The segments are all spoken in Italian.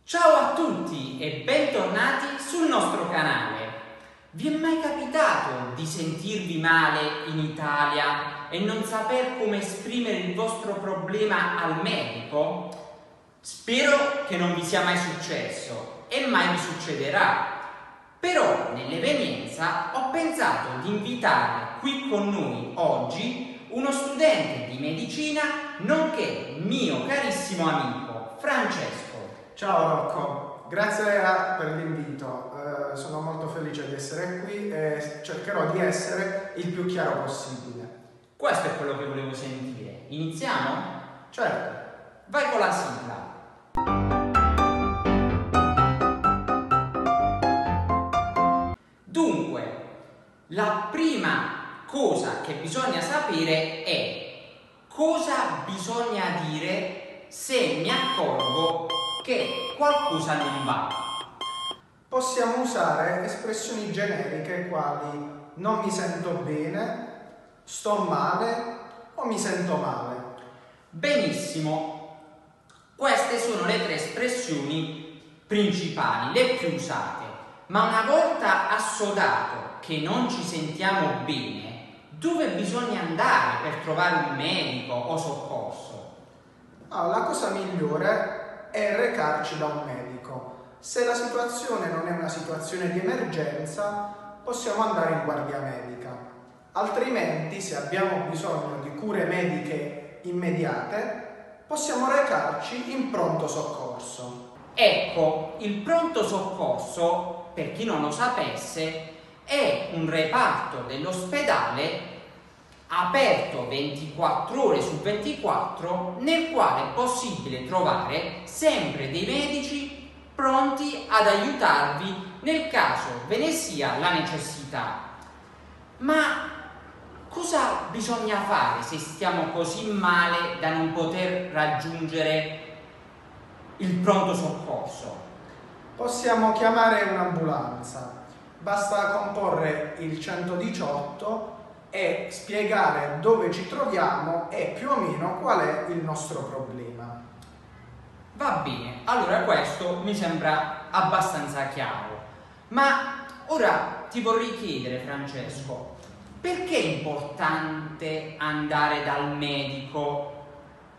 Ciao a tutti e bentornati sul nostro canale. Vi è mai capitato di sentirvi male in Italia e non saper come esprimere il vostro problema al medico? Spero che non vi sia mai successo e mai vi succederà. Però nell'evenienza ho pensato di invitare qui con noi oggi uno studente di medicina nonché mio carissimo amico Francesco. Ciao Rocco, grazie per l'invito, sono molto felice di essere qui e cercherò di essere il più chiaro possibile. Questo è quello che volevo sentire. Iniziamo? Certo. Vai con la sigla. Dunque, la prima cosa che bisogna sapere è cosa bisogna dire se mi accorgo che qualcosa non va. Possiamo usare espressioni generiche quali non mi sento bene, sto male o mi sento male. Benissimo, queste sono le tre espressioni principali, le più usate. Ma una volta assodato che non ci sentiamo bene, dove bisogna andare per trovare un medico o soccorso? La cosa migliore è recarci da un medico. Se la situazione non è una situazione di emergenza, possiamo andare in guardia medica. Altrimenti, se abbiamo bisogno di cure mediche immediate, possiamo recarci in pronto soccorso. Ecco, il pronto soccorso, per chi non lo sapesse, è un reparto dell'ospedale aperto 24 ore su 24, nel quale è possibile trovare sempre dei medici pronti ad aiutarvi nel caso ve ne sia la necessità. Ma cosa bisogna fare se stiamo così male da non poter raggiungere il pronto soccorso? Possiamo chiamare un'ambulanza. Basta comporre il 118 e spiegare dove ci troviamo e più o meno qual è il nostro problema. Va bene, allora questo mi sembra abbastanza chiaro. Ma ora ti vorrei chiedere, Francesco, perché è importante andare dal medico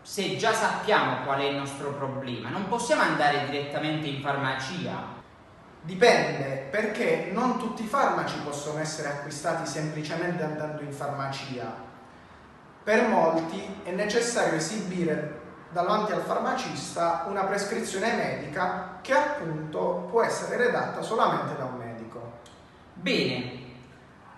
se già sappiamo qual è il nostro problema? Non possiamo andare direttamente in farmacia? Dipende, perché non tutti i farmaci possono essere acquistati semplicemente andando in farmacia. Per molti è necessario esibire davanti al farmacista una prescrizione medica che appunto può essere redatta solamente da un medico. Bene,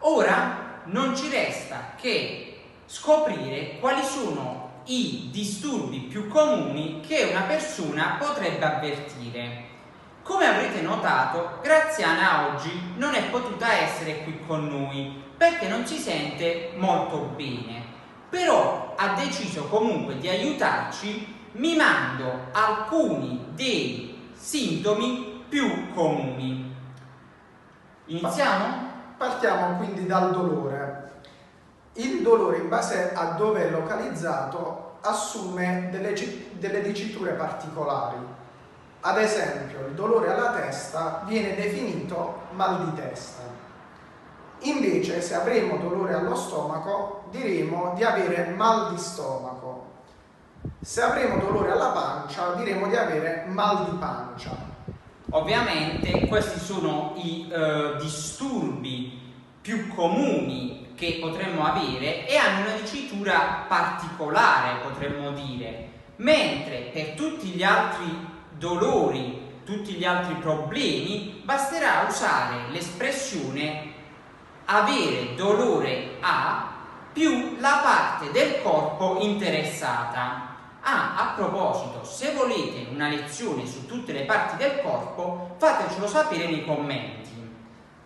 ora non ci resta che scoprire quali sono i disturbi più comuni che una persona potrebbe avvertire. Come avrete notato, Graziana oggi non è potuta essere qui con noi perché non si sente molto bene, però ha deciso comunque di aiutarci mimando alcuni dei sintomi più comuni. Iniziamo? Partiamo quindi dal dolore. Il dolore, in base a dove è localizzato, assume delle diciture particolari. Ad esempio, il dolore alla testa viene definito mal di testa. Invece, se avremo dolore allo stomaco, diremo di avere mal di stomaco. Se avremo dolore alla pancia, diremo di avere mal di pancia. Ovviamente questi sono i disturbi più comuni che potremmo avere e hanno una dicitura particolare, potremmo dire, mentre per tutti gli altri dolori, tutti gli altri problemi, basterà usare l'espressione avere dolore a più la parte del corpo interessata. A proposito, se volete una lezione su tutte le parti del corpo, fatecelo sapere nei commenti.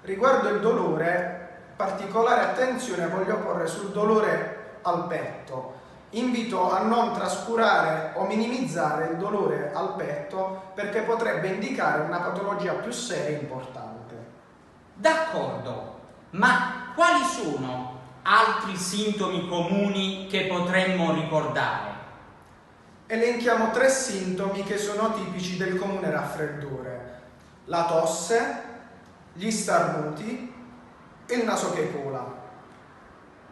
Riguardo il dolore, particolare attenzione voglio porre sul dolore al petto. Invito a non trascurare o minimizzare il dolore al petto perché potrebbe indicare una patologia più seria e importante. D'accordo, ma quali sono altri sintomi comuni che potremmo ricordare? elenchiamo 3 sintomi che sono tipici del comune raffreddore: la tosse, gli starnuti e il naso che cola.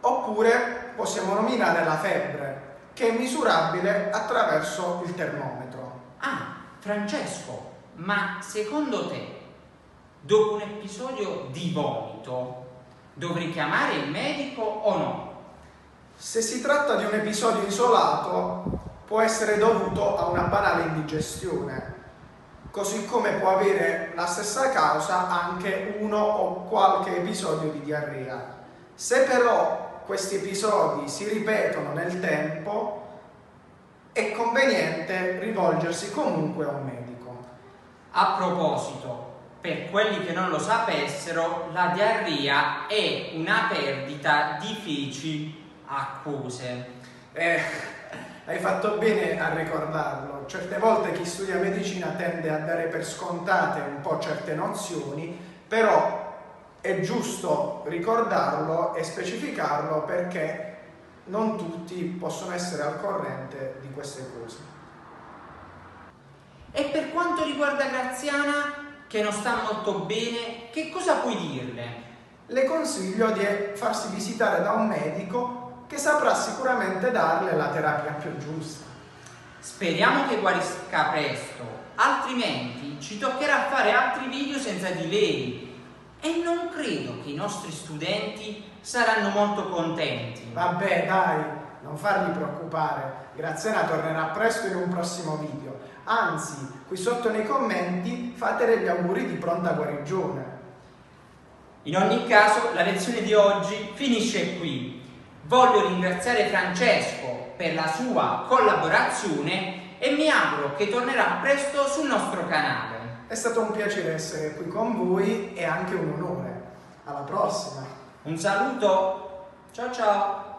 Oppure possiamo nominare la febbre, che è misurabile attraverso il termometro. Ah, Francesco, ma secondo te, dopo un episodio di vomito, dovrei chiamare il medico o no? Se si tratta di un episodio isolato, può essere dovuto a una banale indigestione, così come può avere la stessa causa anche uno o qualche episodio di diarrea. Se però questi episodi si ripetono nel tempo, è conveniente rivolgersi comunque a un medico. A proposito, per quelli che non lo sapessero, la diarrea è una perdita di feci acquose. Hai fatto bene a ricordarlo. Certe volte chi studia medicina tende a dare per scontate un po' certe nozioni, però è giusto ricordarlo e specificarlo perché non tutti possono essere al corrente di queste cose. E per quanto riguarda Graziana, che non sta molto bene, che cosa puoi dirle? Le consiglio di farsi visitare da un medico che saprà sicuramente darle la terapia più giusta. Speriamo che guarisca presto, altrimenti ci toccherà fare altri video senza di lei e non credo che i nostri studenti saranno molto contenti. Vabbè, dai, non farli preoccupare. Graziana tornerà presto in un prossimo video. Anzi, qui sotto nei commenti fatele gli auguri di pronta guarigione. In ogni caso, la lezione di oggi finisce qui. Voglio ringraziare Francesco per la sua collaborazione e mi auguro che tornerà presto sul nostro canale. È stato un piacere essere qui con voi e anche un onore. Alla prossima! Un saluto, ciao ciao!